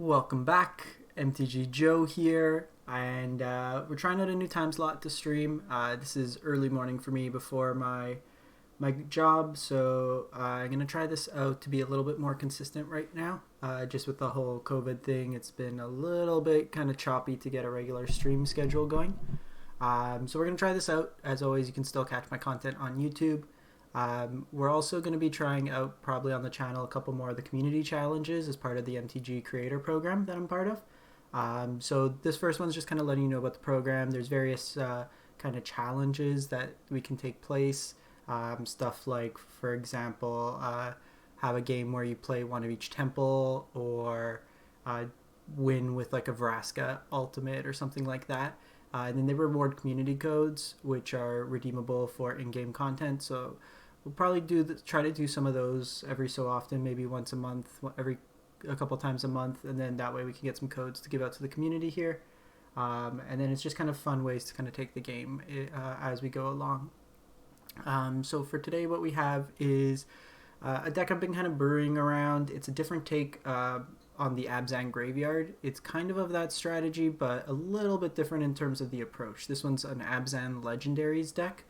Welcome back, MTG Joe here, and we're trying out a new time slot to stream. This is early morning for me before my job, so I'm gonna try this out to be a little bit more consistent right now. Just with the whole COVID thing, it's been a little bit kind of choppy to get a regular stream schedule going. So we're gonna try this out. As always, you can still catch my content on YouTube. We're also going to be trying out probably on the channel a couple more of the community challenges as part of the MTG creator program that I'm part of. So this first one's just kind of letting you know about the program. There's various kind of challenges that we can take place. Stuff like, for example, have a game where you play one of each temple, or win with like a Vraska ultimate or something like that. And then they reward community codes, which are redeemable for in-game content. So we'll probably try to do some of those every so often, maybe once a month, a couple times a month, and then that way we can get some codes to give out to the community here. And then it's just kind of fun ways to kind of take the game as we go along. So for today, what we have is a deck I've been kind of brewing around. It's a different take on the Abzan graveyard. It's kind of that strategy, but a little bit different in terms of the approach. This one's an Abzan Legendaries deck.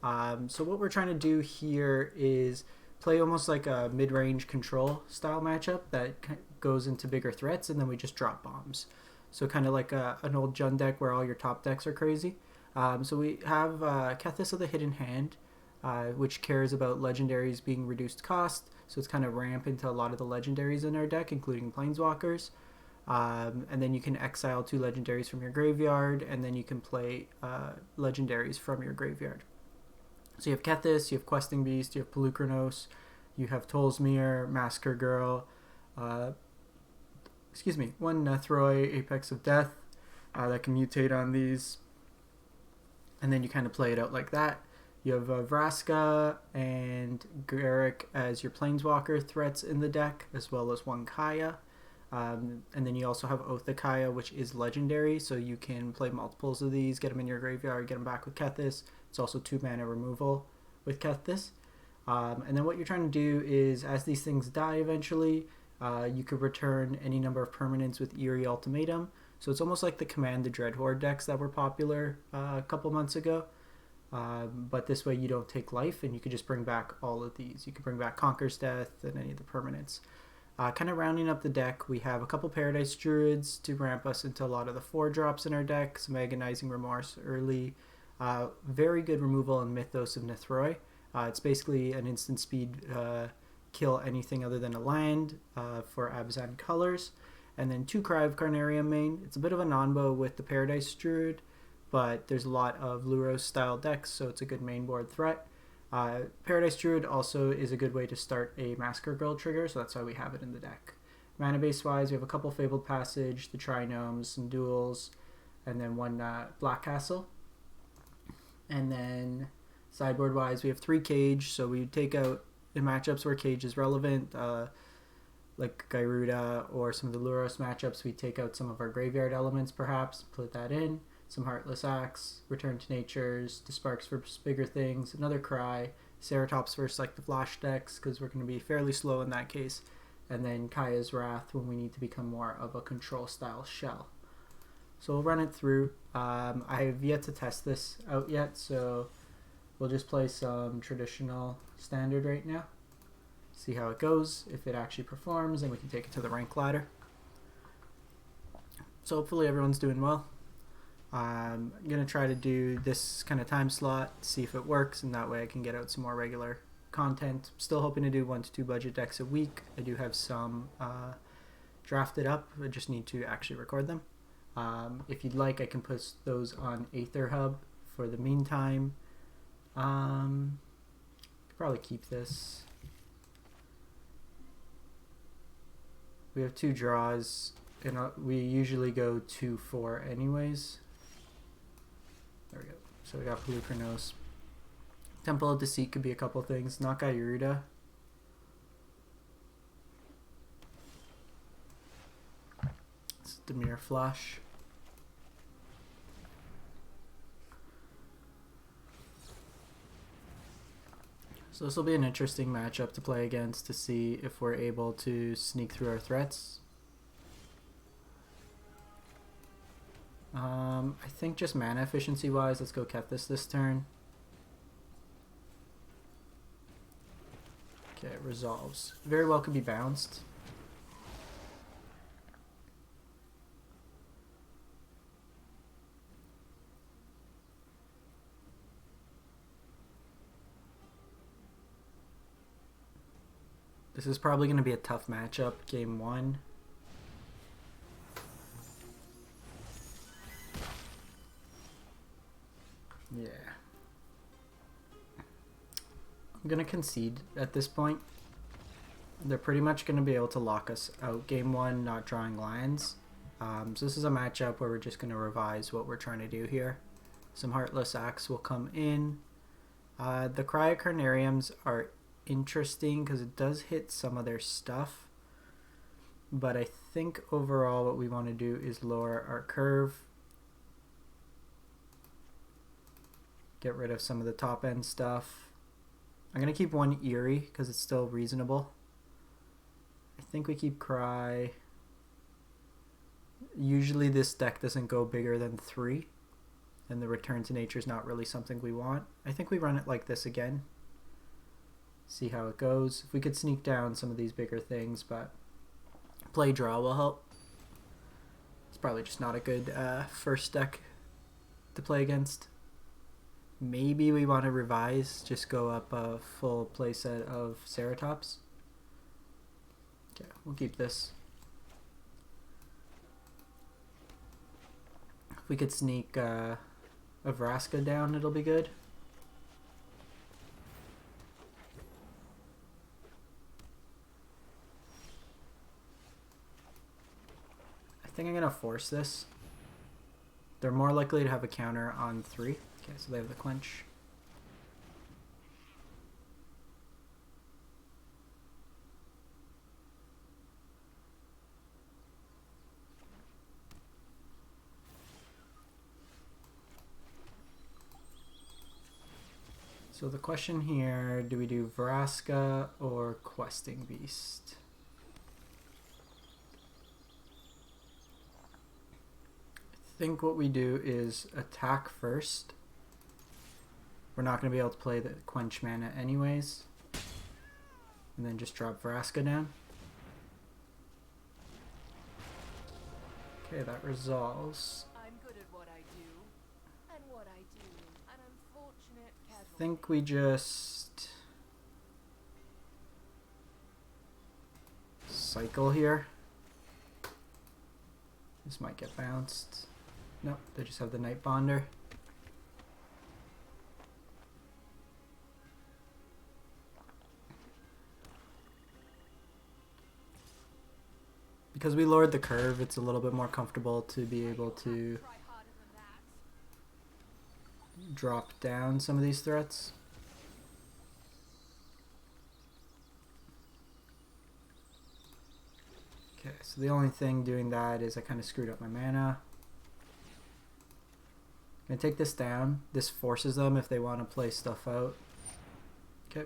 So what we're trying to do here is play almost like a mid-range control style matchup that goes into bigger threats, and then we just drop bombs. So kind of like an old Jund deck where all your top decks are crazy. So we have Kethis of the Hidden Hand, which cares about legendaries being reduced cost. So it's kind of ramp into a lot of the legendaries in our deck, including planeswalkers. And then you can exile 2 legendaries from your graveyard, and then you can play legendaries from your graveyard. So you have Kethis, you have Questing Beast, you have Polukranos, you have Tolsimir, Massacre Girl, one Nethroi, Apex of Death, that can mutate on these. And then you kind of play it out like that. You have Vraska and Garruk as your planeswalker threats in the deck, as well as 1 Kaya. And then you also have Oath of Kaya, which is legendary, so you can play multiples of these, get them in your graveyard, get them back with Kethis. It's also 2 mana removal with Kethis. And then what you're trying to do is, as these things die eventually, you could return any number of permanents with Eerie Ultimatum. So it's almost like the Command the Dreadhorde decks that were popular a couple months ago. But this way you don't take life, and you could just bring back all of these. You could bring back Conquer's Death and any of the permanents. Kind of rounding up the deck, we have a couple Paradise Druids to ramp us into a lot of the 4-drops in our deck, some Agonizing Remorse early. Very good removal in Mythos of Nethroi. It's basically an instant speed kill anything other than a land for Abzan colors. And then 2 Cry of Carnarium main. It's a bit of a non-bow with the Paradise Druid, but there's a lot of Luros style decks, so it's a good main board threat. Paradise Druid also is a good way to start a Massacre Girl trigger, so that's why we have it in the deck. Mana base wise, we have a couple Fabled Passage, the Trinomes, some duels, and then 1 Black Castle. And then sideboard wise, we have 3 Cage, so we take out in matchups where Cage is relevant, like Gyruda or some of the Luros matchups, we take out some of our graveyard elements perhaps, put that in. Some Heartless Axe, Return to Natures, Desparks for bigger things, another Cry, Ceratops versus like the Flash decks, because we're going to be fairly slow in that case, and then Kaya's Wrath when we need to become more of a control style shell. So we'll run it through. I have yet to test this out yet, so we'll just play some traditional standard right now, see how it goes. If it actually performs, then we can take it to the rank ladder. So hopefully everyone's doing well. I'm going to try to do this kind of time slot, see if it works, and that way I can get out some more regular content. Still hoping to do 1 to 2 budget decks a week. I do have some drafted up. I just need to actually record them. If you'd like, I can put those on Aether Hub for the meantime. Probably keep this. We have 2 draws, and we usually go 2-4 anyways. There we go. So we got Polukranos. Temple of Deceit could be a couple things. Not Gyruda. It's Dimir Flush. So this will be an interesting matchup to play against to see if we're able to sneak through our threats. I think just mana efficiency wise, let's go Kethis this turn. Okay, it resolves. Very well could be bounced. This is probably going to be a tough matchup, game 1. Yeah. I'm going to concede at this point. They're pretty much going to be able to lock us out game 1, not drawing lions. So this is a matchup where we're just going to revise what we're trying to do here. Some Heartless Axe will come in. The Cryo Carnariums are interesting because it does hit some of their stuff, but I think overall what we want to do is lower our curve, get rid of some of the top end stuff. I'm gonna keep 1 Eerie because it's still reasonable. I think we keep Cry. Usually this deck doesn't go bigger than 3, and the Return to Nature is not really something we want. I think we run it like this again. See how it goes. If we could sneak down some of these bigger things, but play draw will help. It's probably just not a good first deck to play against. Maybe we want to revise, just go up a full playset of Ceratops. Okay, we'll keep this. If we could sneak a Vraska down, it'll be good. I think I'm going to force this. They're more likely to have a counter on 3. Okay, so they have the Quench. So the question here, do we do Vraska or Questing Beast? I think what we do is attack first. We're not going to be able to play the Quench mana anyways. And then just drop Vraska down. Okay, that resolves. I'm good at what I do, and what I do, an unfortunate casualty. I think we just cycle here. This might get bounced. Nope, they just have the Night Bonder. Because we lowered the curve, it's a little bit more comfortable to be able to drop down some of these threats. Okay, so the only thing doing that is I kind of screwed up my mana. I'm going to take this down. This forces them if they want to play stuff out. Okay.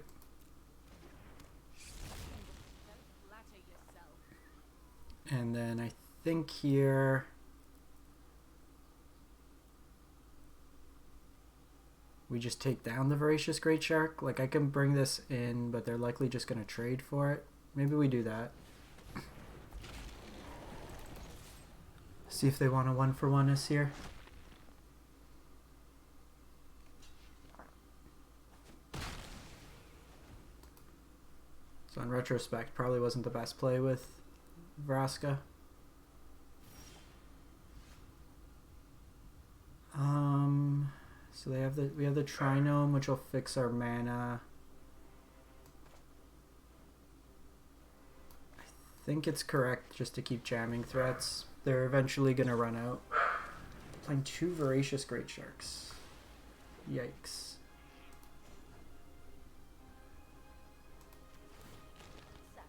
And then I think here we just take down the Voracious Great Shark. Like, I can bring this in, but they're likely just going to trade for it. Maybe we do that. See if they want a 1-for-1 us here. So in retrospect, probably wasn't the best play with Vraska. So we have the Trinome, which will fix our mana. I think it's correct just to keep jamming threats. They're eventually gonna run out. Playing 2 Voracious Great Sharks. Yikes.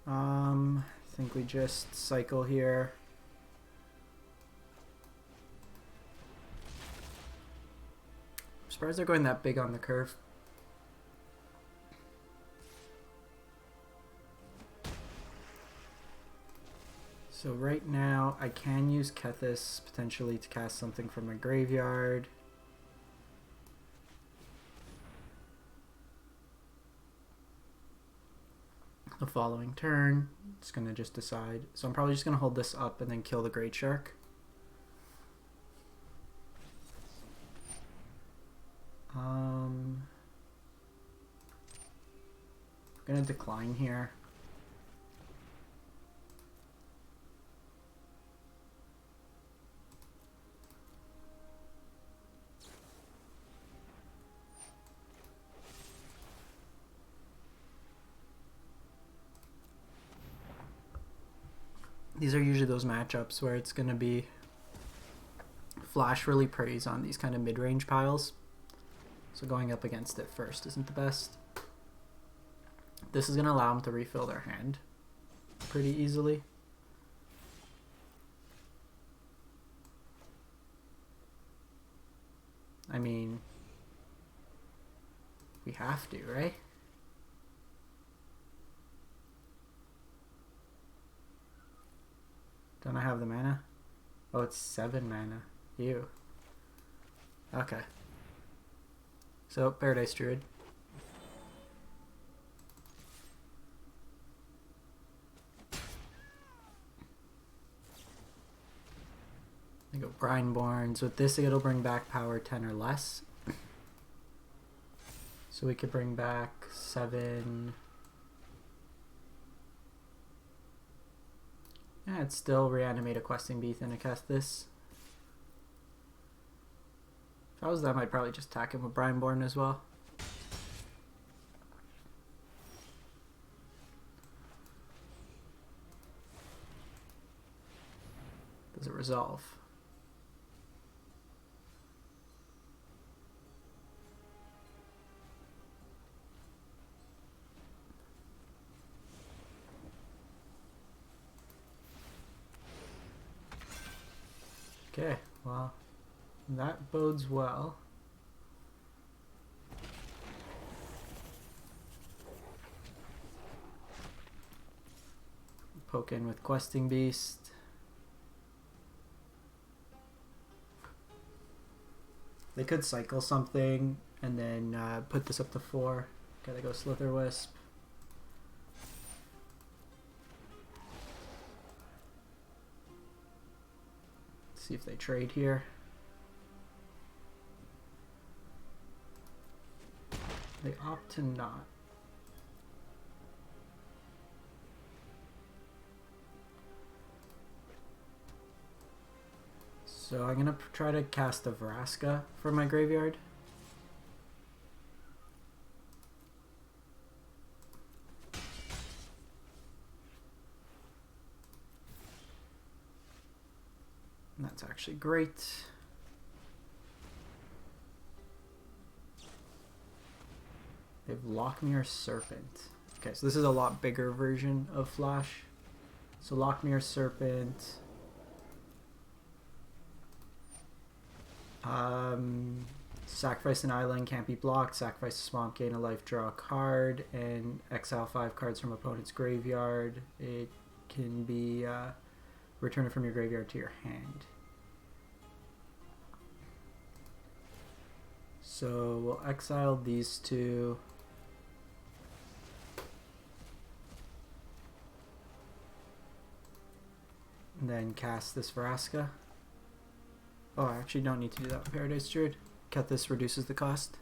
I think we just cycle here. I'm surprised they're going that big on the curve. So right now I can use Kethis potentially to cast something from my graveyard. The following turn, it's going to just decide. So I'm probably just going to hold this up and then kill the Great Shark. I'm going to decline here. These are usually those matchups where it's going to be Flash really preys on these kind of mid-range piles. So going up against it first isn't the best. This is going to allow them to refill their hand pretty easily. I mean, we have to, right? Don't I have the mana? Oh, it's 7 mana. Ew. Okay. So, Paradise Druid. I go Brineborns. With this, it'll bring back power 10 or less. So we could bring back 7... Yeah, it's still reanimate a questing beast and cast this. If I was them, I'd probably just attack him with Brineborn as well. Does it resolve? Okay, well, that bodes well. Poke in with Questing Beast. They could cycle something and then put this up to 4. Gotta go Slitherwisp. See if they trade here. They opt to not. So I'm gonna try to cast a Vraska from my graveyard. That's actually great. They have Lochmere Serpent. Okay, so this is a lot bigger version of Flash. So Lochmere Serpent. Sacrifice an island, can't be blocked. Sacrifice a swamp, gain a life, draw a card, and exile 5 cards from opponent's graveyard. It can be return it from your graveyard to your hand. So we'll exile these two. And then cast this Vraska. Oh, I actually don't need to do that with Paradise Druid. Kethis reduces the cost.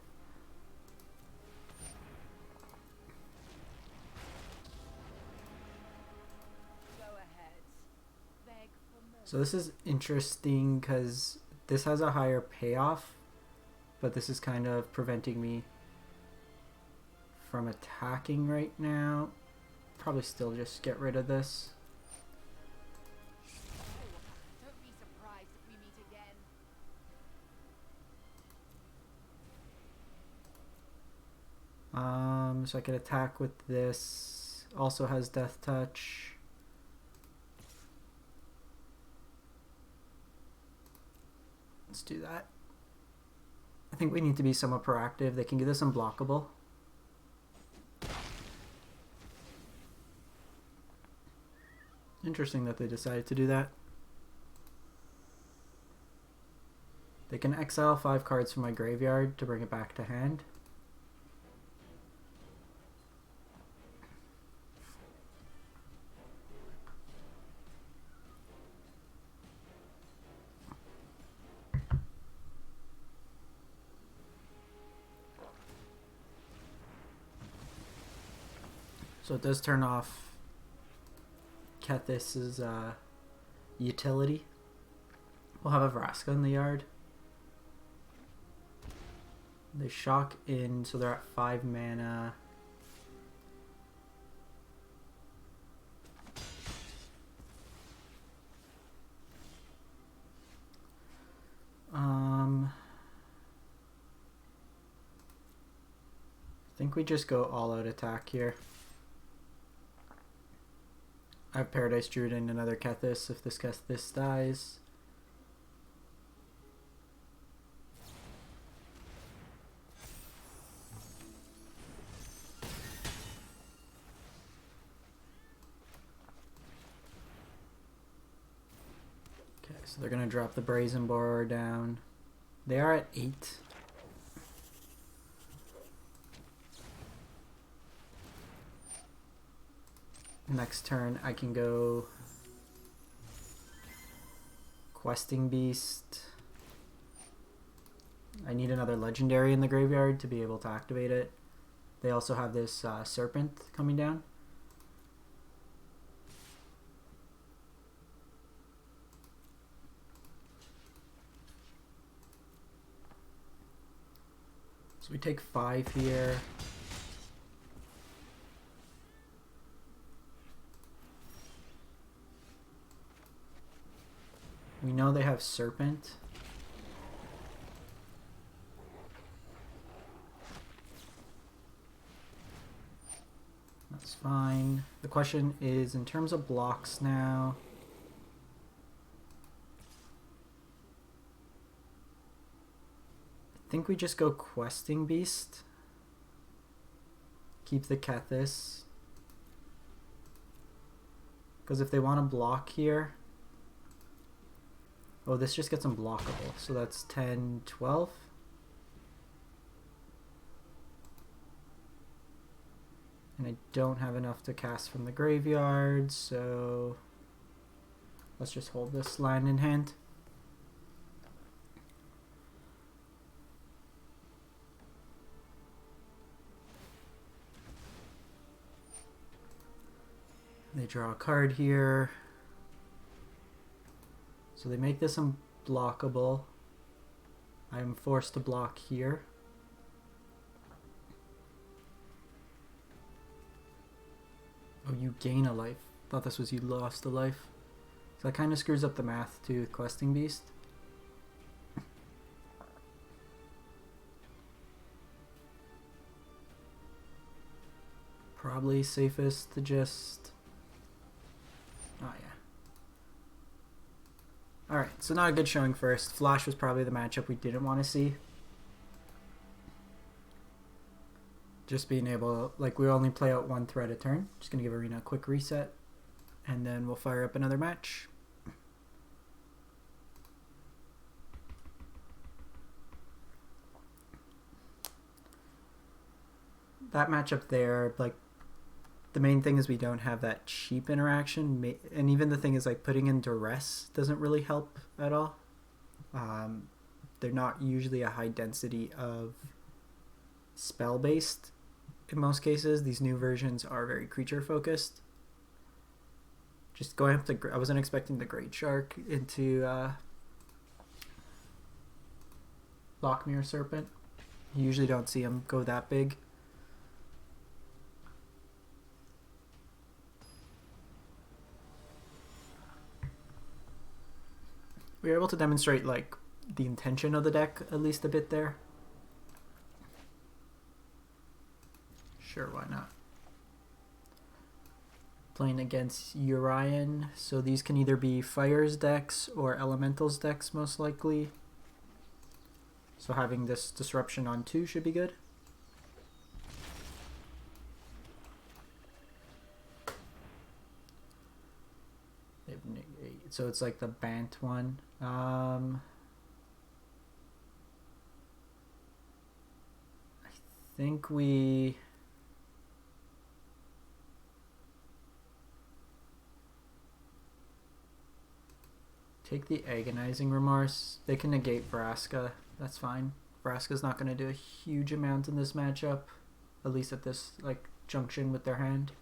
So this is interesting because this has a higher payoff, but this is kind of preventing me from attacking right now. Probably still just get rid of this. Don't be surprised if we meet again. So I could attack with this. Also has Death Touch. Let's do that. I think we need to be somewhat proactive. They can get this unblockable. Interesting that they decided to do that. They can exile 5 cards from my graveyard to bring it back to hand. So it does turn off Kethis' utility. We'll have a Vraska in the yard. They shock in, so they're at 5 mana. I think we just go all out attack here. I have Paradise Druid and another Kethis if this Kethis dies. Okay, so they're going to drop the Brazen Borer down. They are at 8. Next turn I can go Questing Beast. I need another Legendary in the graveyard to be able to activate it. They also have this Serpent coming down. So we take 5 here. We know they have Serpent. That's fine. The question is, in terms of blocks now, I think we just go Questing Beast. Keep the Kethis. Because if they want to block here... Oh, this just gets unblockable. So that's 10, 12. And I don't have enough to cast from the graveyard, so let's just hold this land in hand. They draw a card here. So they make this unblockable. I am forced to block here. Oh, you gain a life. Thought this was you lost a life. So that kind of screws up the math too with Questing Beast. Probably safest to just... Oh yeah. Alright, so not a good showing first. Flash was probably the matchup we didn't want to see. Just being able, like, we only play out 1 threat a turn. Just going to give Arena a quick reset. And then we'll fire up another match. That matchup there, like, the main thing is we don't have that cheap interaction, and even the thing is, like, putting in duress doesn't really help at all. They're not usually a high density of spell based in most cases. These new versions are very creature focused. Just going up to, I wasn't expecting the Great Shark into Lochmere Serpent. You usually don't see them go that big. We were able to demonstrate, like, the intention of the deck at least a bit there. Sure, why not? Playing against Urian, so these can either be Fires decks or Elementals decks most likely. So having this disruption on 2 should be good. So it's like the Bant one. I think we... take the Agonizing Remorse. They can negate Vraska. That's fine. Vraska's not going to do a huge amount in this matchup. At least at this like junction with their hand.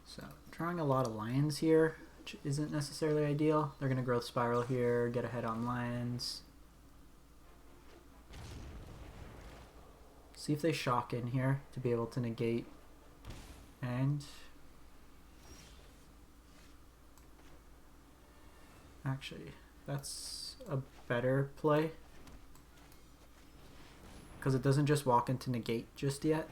So, drawing a lot of lands here, which isn't necessarily ideal. They're going to Growth Spiral here, get ahead on lands. See if they shock in here to be able to negate. And actually, that's a better play because it doesn't just walk into negate just yet.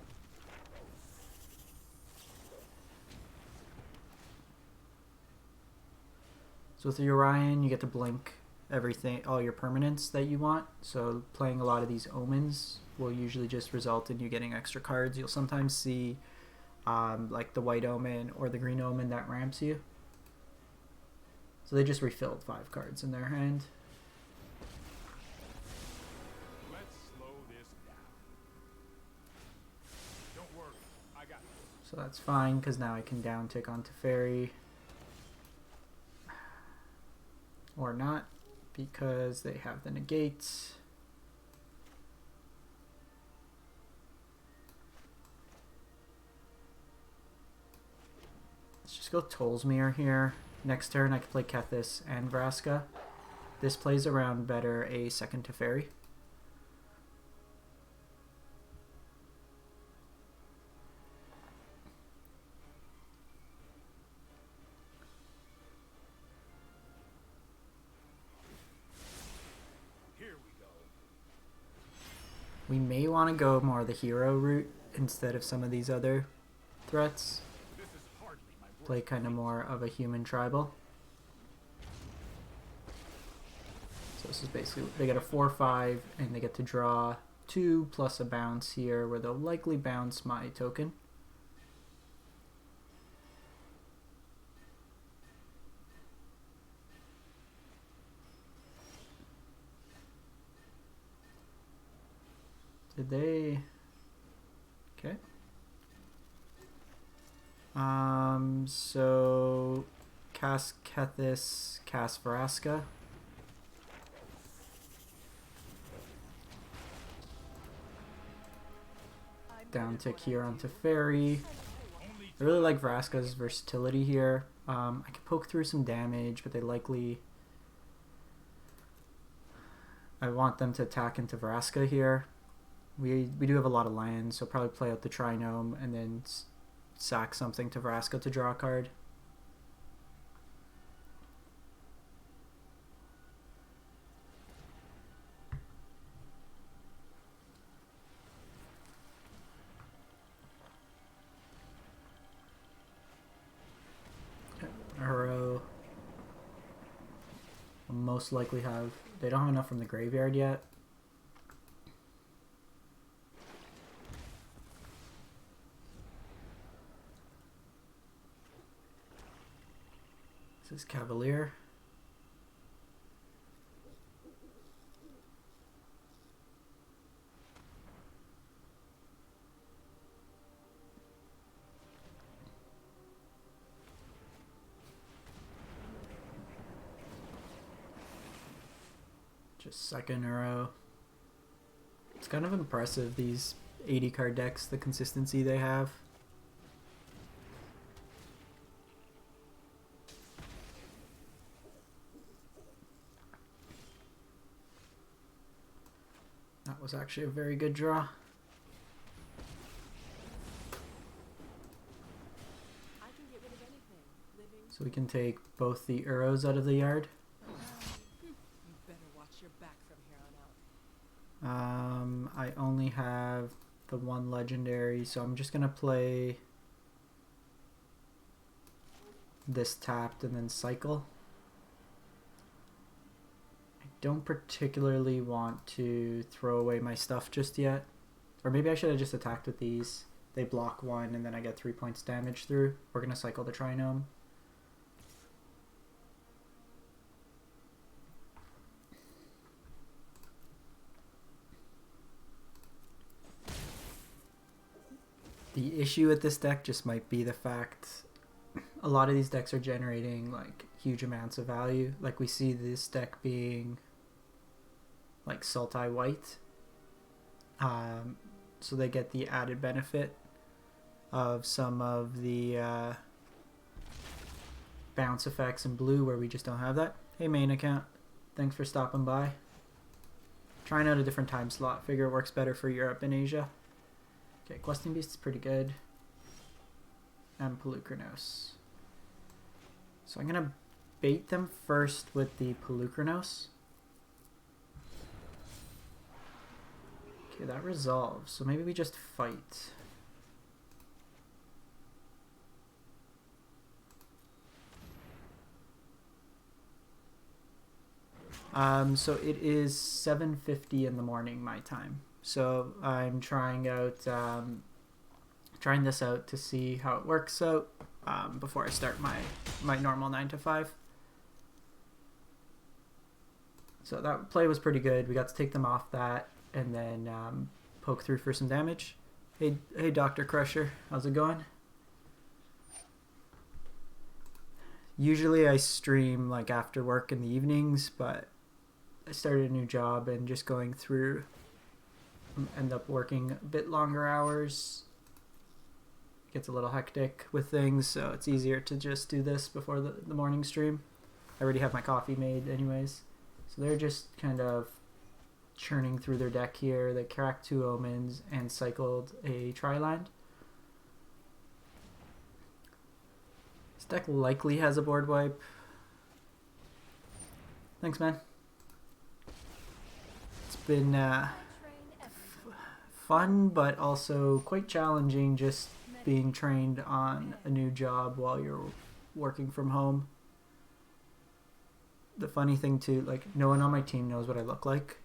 So with your Orion, you get to blink everything, all your permanents that you want. So playing a lot of these omens will usually just result in you getting extra cards. You'll sometimes see like the white omen or the green omen that ramps you. So they just refilled 5 cards in their hand. Let's slow this down. Don't worry, I got this. So that's fine because now I can down tick onto Fairy. Or not, because they have the negates. Let's just go Tolsimir here. Next turn I can play Kethis and Vraska. This plays around better a second to Fairy. Here we go. We may want to go more the hero route instead of some of these other threats. This is hardly my work. Play kind of more of a human tribal. So this is basically, they get a 4/5 and they get to draw 2 plus a bounce here where they'll likely bounce my token. Did they? Okay. So cast Kethis, cast Vraska. Down tick here onto Fairy. I really like Vraska's versatility here. I can poke through some damage, but they likely... I want them to attack into Vraska here. We do have a lot of lands, so probably play out the Trinome and then sack something to Vraska to draw a card. Arrow. Will most likely have... They don't have enough from the graveyard yet. This is Cavalier. Just second in a row. It's kind of impressive, these 80 card decks, the consistency they have. That was actually a very good draw. I can get rid of anything, living. So we can take both the arrows out of the yard. You better watch your back from here on out. I only have the one legendary, so I'm just gonna play this tapped and then cycle. I don't particularly want to throw away my stuff just yet. Or maybe I should have just attacked with these. They block 1, and then I get 3 points damage through. We're going to cycle the Trinome. The issue with this deck just might be the fact a lot of these decks are generating like huge amounts of value. Like we see this deck being like Sultai White. So they get the added benefit of some of the bounce effects in blue where we just don't have that. Hey main account, thanks for stopping by. Trying out a different time slot. Figure it works better for Europe and Asia. Okay, Questing Beast is pretty good. And Polukranos. So I'm going to bait them first with the Polukranos. Okay, that resolves. So maybe we just fight. So it is 7:50 in the morning my time. So I'm trying this out to see how it works out before I start my normal 9 to 5. So that play was pretty good. We got to take them off that and then poke through for some damage. Hey Dr. Crusher, how's it going? Usually I stream like after work in the evenings, but I started a new job and just going through end up working a bit longer hours. Gets a little hectic with things, so it's easier to just do this before the morning stream. I already have my coffee made anyways. So they're just kind of churning through their deck here. They cracked 2 omens and cycled a Triland. This deck likely has a board wipe. Thanks, man. It's been fun, but also quite challenging just being trained on a new job while you're working from home. The funny thing too, like no one on my team knows what I look like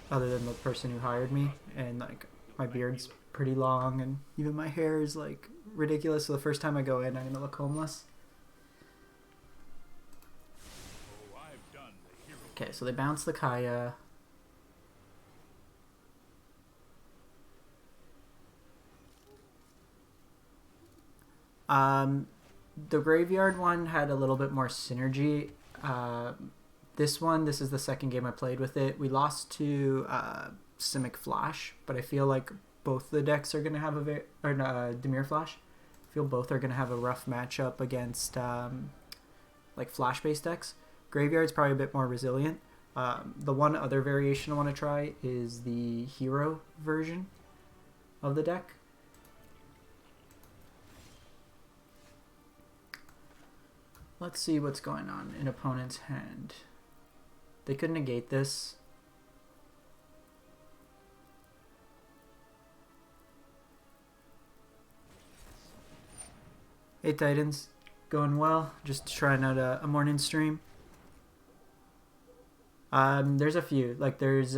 other than the person who hired me, and like my beard's pretty long and even my hair is like ridiculous, so the first time I go in I'm gonna look homeless. Okay, so they bounce the Kaya. The graveyard one had a little bit more synergy. This is the second game I played with it. We lost to Simic Flash, but I feel like both the decks are going to have Dimir Flash. I feel both are going to have a rough matchup against like Flash-based decks. Graveyard's probably a bit more resilient. The one other variation I want to try is the hero version of the deck. Let's see what's going on in opponent's hand. They could negate this. Hey Titans, going well? Just trying out a morning stream. There's a few. Like there's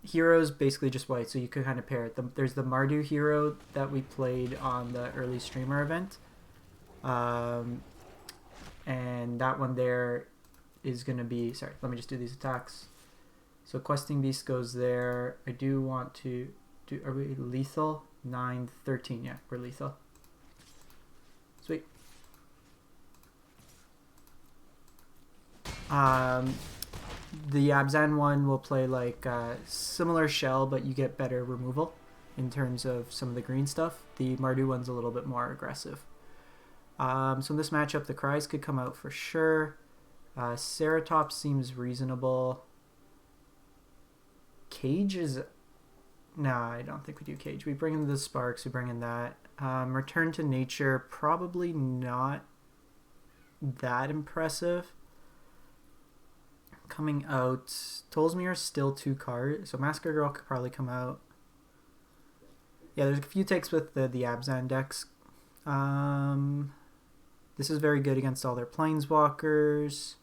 heroes basically just white, so you could kind of pair it. There's the Mardu hero that we played on the early streamer event. And that one there is going to be... Sorry, let me just do these attacks. So Questing Beast goes there. I do want to... Are we lethal? 9, 13. Yeah, we're lethal. Sweet. The Abzan one will play like similar shell, but you get better removal in terms of some of the green stuff. The Mardu one's a little bit more aggressive. So in this matchup, the Cries could come out for sure. Ceratops seems reasonable. Cage is... Nah, I don't think we do Cage. We bring in the Sparks, we bring in that. Return to Nature, probably not that impressive. Coming out... Tolsimir is still 2 cards, so Massacre Girl could probably come out. Yeah, there's a few takes with the Abzan decks. This is very good against all their planeswalkers.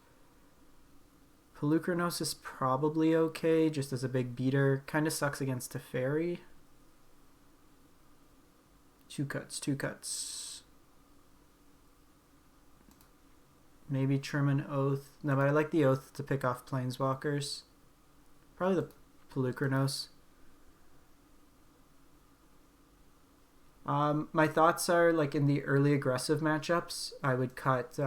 Polukranos is probably okay, just as a big beater. Kind of sucks against Teferi. Two cuts, two cuts. Maybe trim an Oath. No, but I like the Oath to pick off Planeswalkers. Probably the Polukranos. My thoughts are, like, in the early aggressive matchups, I would cut,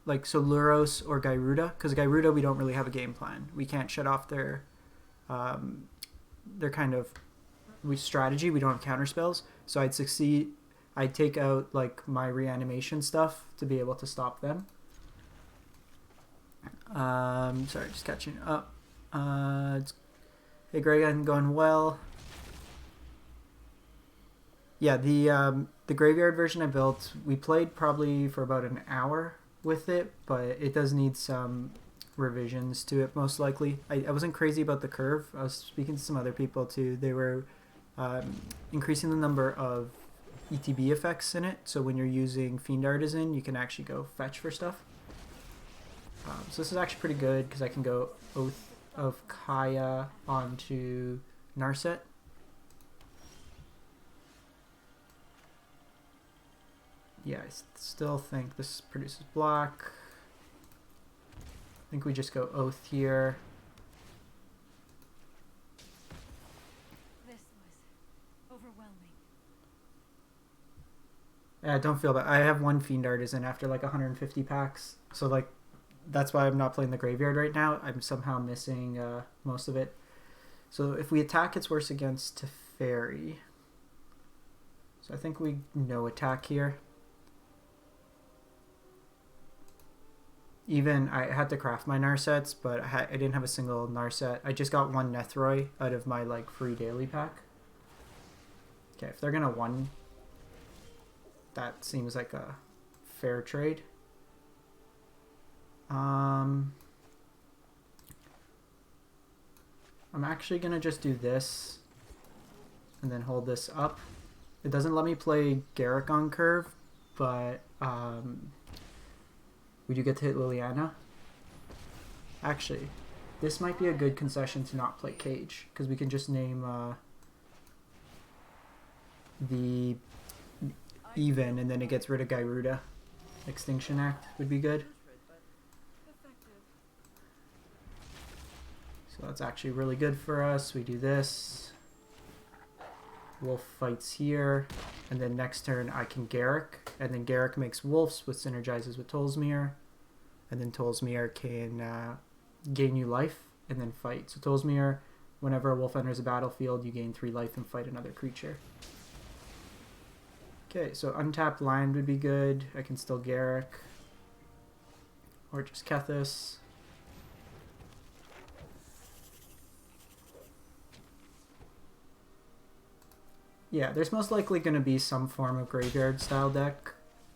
like, so Luros or Gyruda. Because Gyruda, we don't really have a game plan. We can't shut off their kind of strategy. We don't have counter spells. So I'd take out, like, my reanimation stuff to be able to stop them. Sorry, just catching up. Hey, Greg, I'm going well. Yeah, the graveyard version I built, we played probably for about an hour with it, but it does need some revisions to it, most likely. I wasn't crazy about the curve. I was speaking to some other people, too. They were increasing the number of ETB effects in it, so when you're using Fiend Artisan, you can actually go fetch for stuff. So this is actually pretty good, because I can go Oath of Kaya onto Narset. Yeah, I still think this produces black. I think we just go Oath here. This was overwhelming. Yeah, don't feel bad. I have one Fiend Artisan after like 150 packs. So like, that's why I'm not playing the graveyard right now. I'm somehow missing most of it. So if we attack, it's worse against Teferi. So I think we no attack here. Even I had to craft my Narsets, but I didn't have a single Narset. I just got one Nethroi out of my like free daily pack. Okay, if they're gonna one, that seems like a fair trade. I'm actually gonna just do this and then hold this up. It doesn't let me play Garruk on curve, but we do get to hit Liliana. Actually, this might be a good concession to not play Cage, because we can just name the Even, and then it gets rid of Gyruda. Extinction Act would be good. So that's actually really good for us. We do this. Wolf fights here, and then next turn I can Garruk, and then Garruk makes wolves, which synergizes with Tolsimir, and then Tolsimir can gain you life and then fight. So Tolsimir, whenever a wolf enters a battlefield, you gain 3 life and fight another creature. Okay, so untapped land would be good. I can still Garruk, or just Kethis. Yeah, there's most likely going to be some form of graveyard style deck.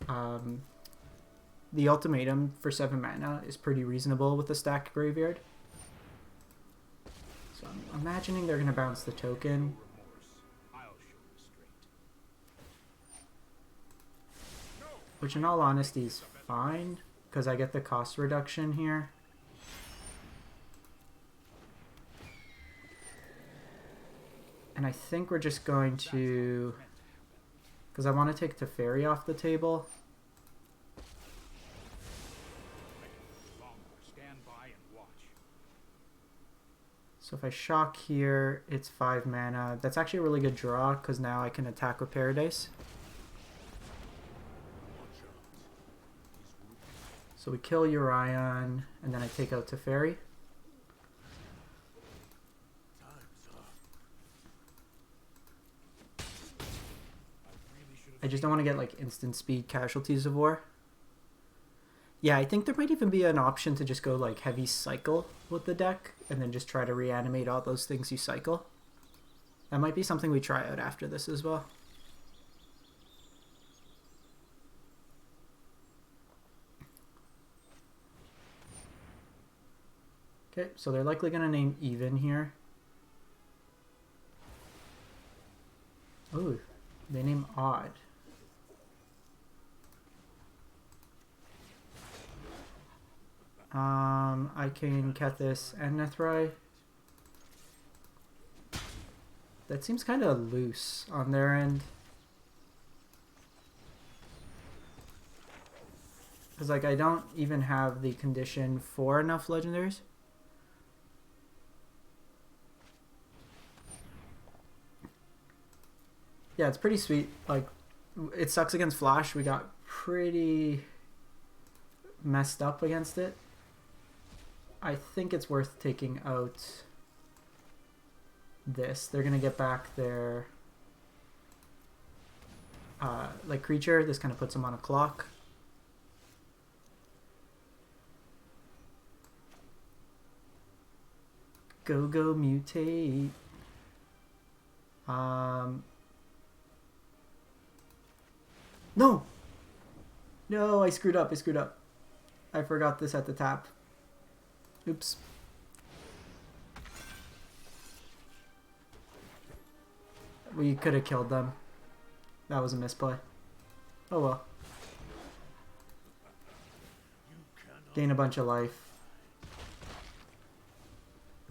The Ultimatum for 7 mana is pretty reasonable with a stacked graveyard. So I'm imagining they're going to bounce the token. Which in all honesty is fine, because I get the cost reduction here. And I think we're just going to, because I want to take Teferi off the table. So if I shock here, it's 5 mana. That's actually a really good draw, because now I can attack with Paradise. So we kill Urion, and then I take out Teferi. I just don't want to get like instant speed Casualties of War. Yeah, I think there might even be an option to just go like heavy cycle with the deck and then just try to reanimate all those things you cycle. That might be something we try out after this as well. Okay, so they're likely going to name Even here. Ooh, they name Odd. I can Kethis and Nethroi. That seems kind of loose on their end. Because, like, I don't even have the condition for enough legendaries. Yeah, it's pretty sweet. Like, it sucks against Flash. We got pretty messed up against it. I think it's worth taking out this. They're going to get back their like creature. This kind of puts them on a clock. Go mutate. No! No, I screwed up. I forgot this at the tap. Oops. We could have killed them. That was a misplay. Oh well. Gain a bunch of life.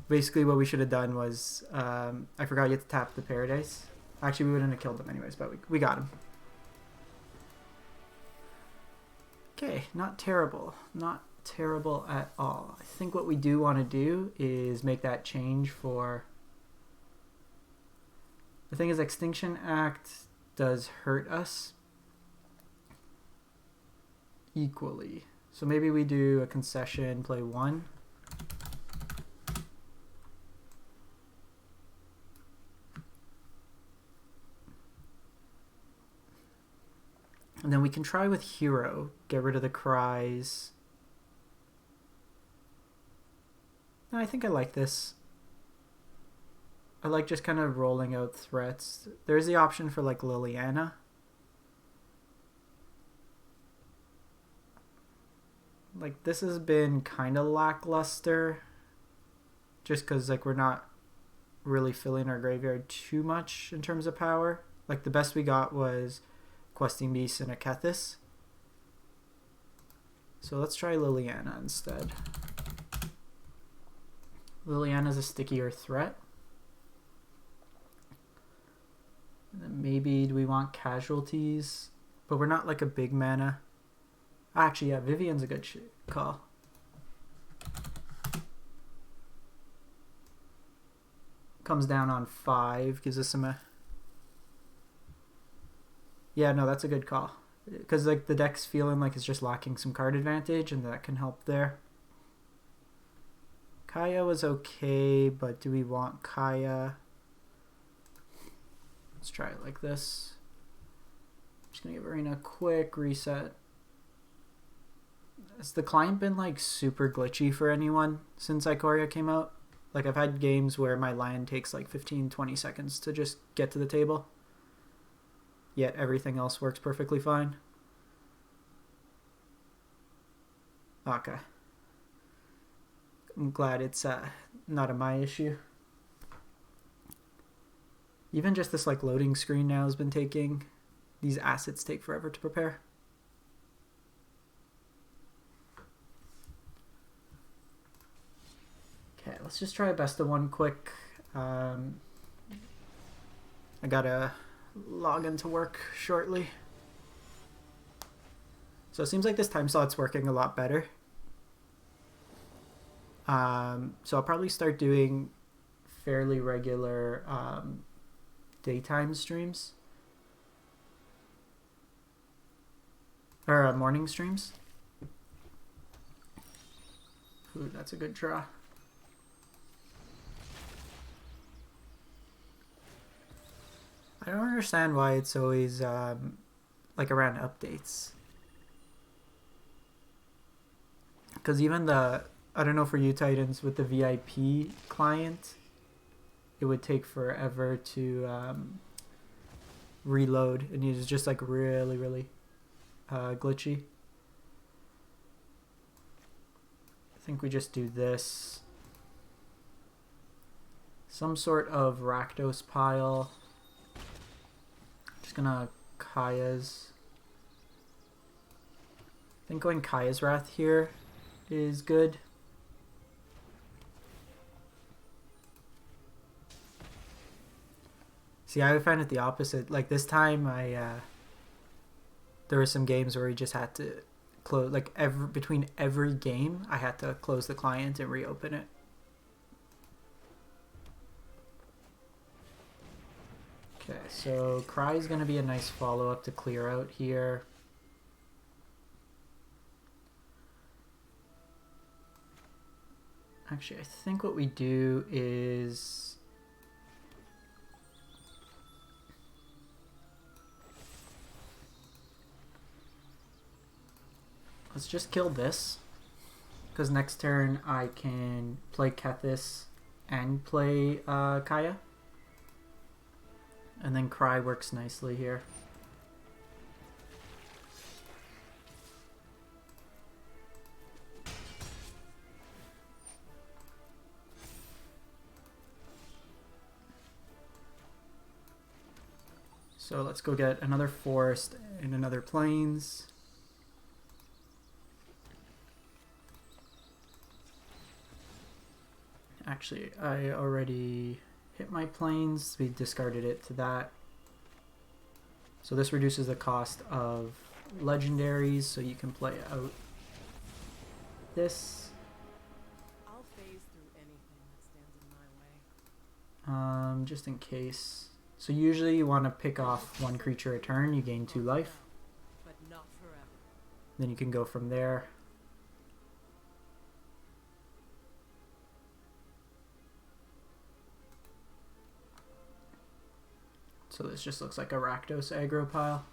Basically what we should have done was, I forgot you had to tap the Paradise. Actually, we wouldn't have killed them anyways, but we got him. Okay, not terrible. Not terrible at all. I think what we do want to do is make that change for... The thing is, Extinction Act does hurt us equally. So maybe we do a concession, play 1. And then we can try with Hero, get rid of the cries. No, I think I like this. I like just kind of rolling out threats. There's the option for like Liliana. Like this has been kind of lackluster. Just because like we're not really filling our graveyard too much in terms of power. Like the best we got was Questing Beast and a Kethis. So let's try Liliana instead. Liliana's a stickier threat. And then maybe do we want casualties? But we're not like a big mana. Actually, yeah, Vivien's a good call. Comes down on 5, gives us some... Yeah, no, that's a good call. Because like the deck's feeling like it's just lacking some card advantage, and that can help there. Kaya was okay, but do we want Kaya? Let's try it like this. I'm just going to give Arena a quick reset. Has the client been like super glitchy for anyone since Ikoria came out? Like I've had games where my land takes like 15-20 seconds to just get to the table. Yet everything else works perfectly fine. Okay. I'm glad it's not my issue. Even just this like loading screen now has been taking... These assets take forever to prepare. Okay, let's just try a best of one quick. I gotta log into work shortly. So it seems like this time slot's working a lot better. So I'll probably start doing fairly regular daytime streams. Or morning streams. Ooh, that's a good draw. I don't understand why it's always like around updates. Because even the, I don't know for you Titans, with the VIP client, it would take forever to reload, and it was just like really glitchy. I think we just do this. Some sort of Rakdos pile. Just gonna Kaya's. I think going Kaya's Wrath here is good. See, I would find it the opposite. Like this time, there were some games where we just had to close, like between every game, I had to close the client and reopen it. Okay, so Cry is going to be a nice follow-up to clear out here. Actually, I think what we do is... let's just kill this. Because next turn I can play Kethis and play Kaya. And then Cry works nicely here. So let's go get another forest and another plains. Actually, I already hit my plains. We discarded it to that. So this reduces the cost of legendaries, so you can play out this. I'll phase through anything that stands in my way. Just in case. So usually you want to pick off one creature a turn, you gain 2 life. But not forever. Then you can go from there. So this just looks like a Rakdos aggro pile.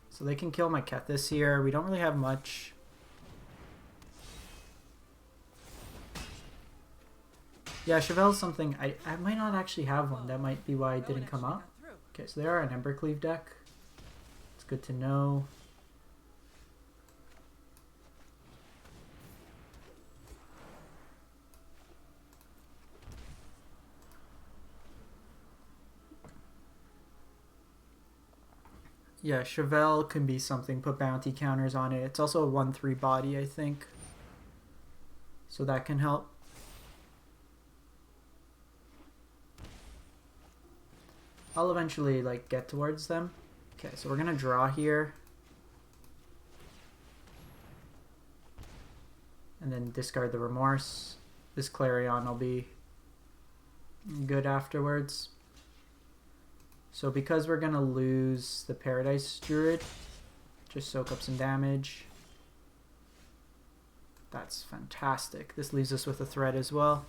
So they can kill my Kethis here. We don't really have much. Yeah, Chevelle's something. I might not actually have one. That might be why it didn't come up. Okay, so they are an Embercleave deck. It's good to know. Yeah, Chevelle can be something. Put bounty counters on it. It's also a 1/3 body, I think. So that can help. I'll eventually like get towards them. Okay, so we're gonna draw here. And then discard the Remorse. This Clarion will be good afterwards. So because we're going to lose the Paradise Druid, just soak up some damage. That's fantastic. This leaves us with a threat as well.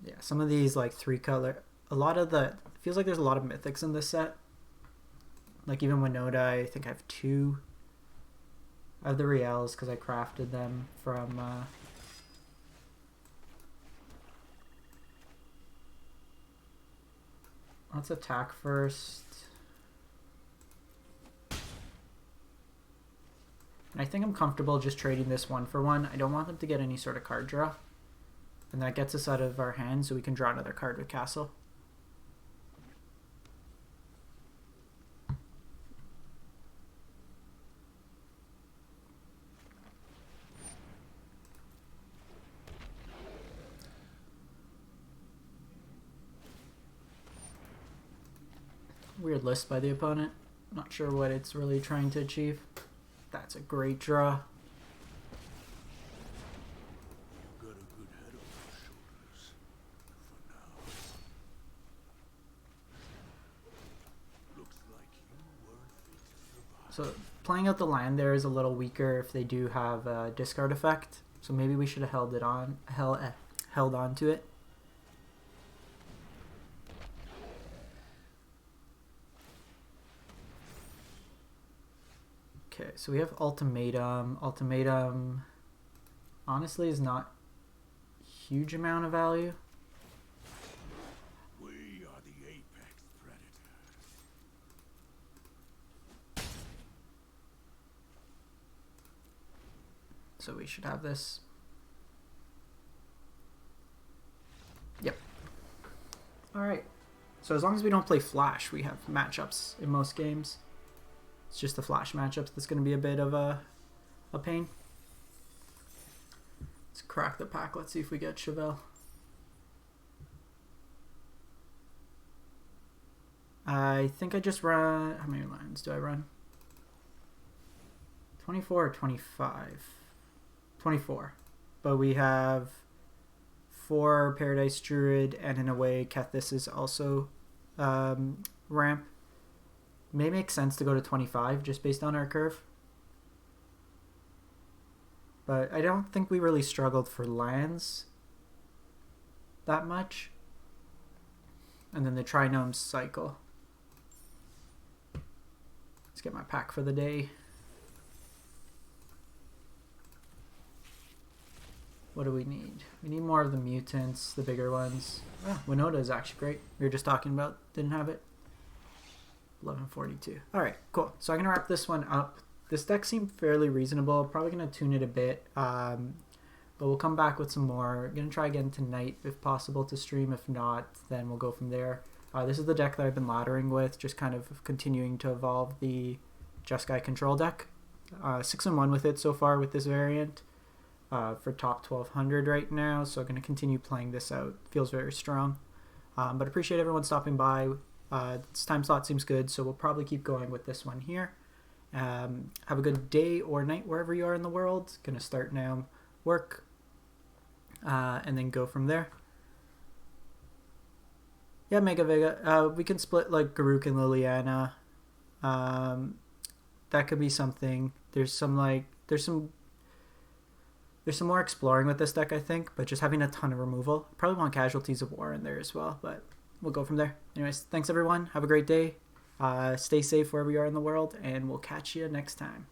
Yeah, some of these like 3-color, a lot of the, it feels like there's a lot of mythics in this set. Like even Winota, I think I have 2. I have the Riels because I crafted them from let's attack first. And I think I'm comfortable just trading this 1 for 1. I don't want them to get any sort of card draw. And that gets us out of our hand so we can draw another card with Castle. Weird list by the opponent. Not sure what it's really trying to achieve. That's a great draw. Got a good head on your shoulders for now. Looks like you weren't fit to survive. So playing out the land there is a little weaker if they do have a discard effect. So maybe we should have held on to it. Okay, so we have Ultimatum. Ultimatum honestly is not a huge amount of value. We are the apex predators. So we should have this. Yep. Alright. So as long as we don't play Flash, we have matchups in most games. It's just the Flash matchups that's going to be a bit of a pain. Let's crack the pack. Let's see if we get Chevelle. I think I just run... How many lines do I run? 24 or 25? 24. But we have 4 Paradise Druid, and in a way, Kethis is also ramp. May make sense to go to 25 just based on our curve. But I don't think we really struggled for lands that much. And then the Trinomes cycle. Let's get my pack for the day. What do we need? We need more of the mutants, the bigger ones. Oh, Winota is actually great. We were just talking about, didn't have it. 1142. Alright, cool. So I'm going to wrap this one up. This deck seemed fairly reasonable. Probably going to tune it a bit. But we'll come back with some more. Going to try again tonight if possible to stream. If not, then we'll go from there. This is the deck that I've been laddering with. Just kind of continuing to evolve the Jeskai control deck. 6-1 with it so far with this variant. For top 1200 right now, so I'm going to continue playing this out. Feels very strong, but appreciate everyone stopping by. This time slot seems good, so we'll probably keep going with this one here. Have a good day or night wherever you are in the world. Gonna start now work, and then go from there. Yeah, Mega Vega, we can split like Garruk and Liliana. That could be something. There's some more exploring with this deck, I think, but just having a ton of removal. Probably want Casualties of War in there as well, but we'll go from there. Anyways, thanks everyone. Have a great day. Stay safe wherever you are in the world, and we'll catch you next time.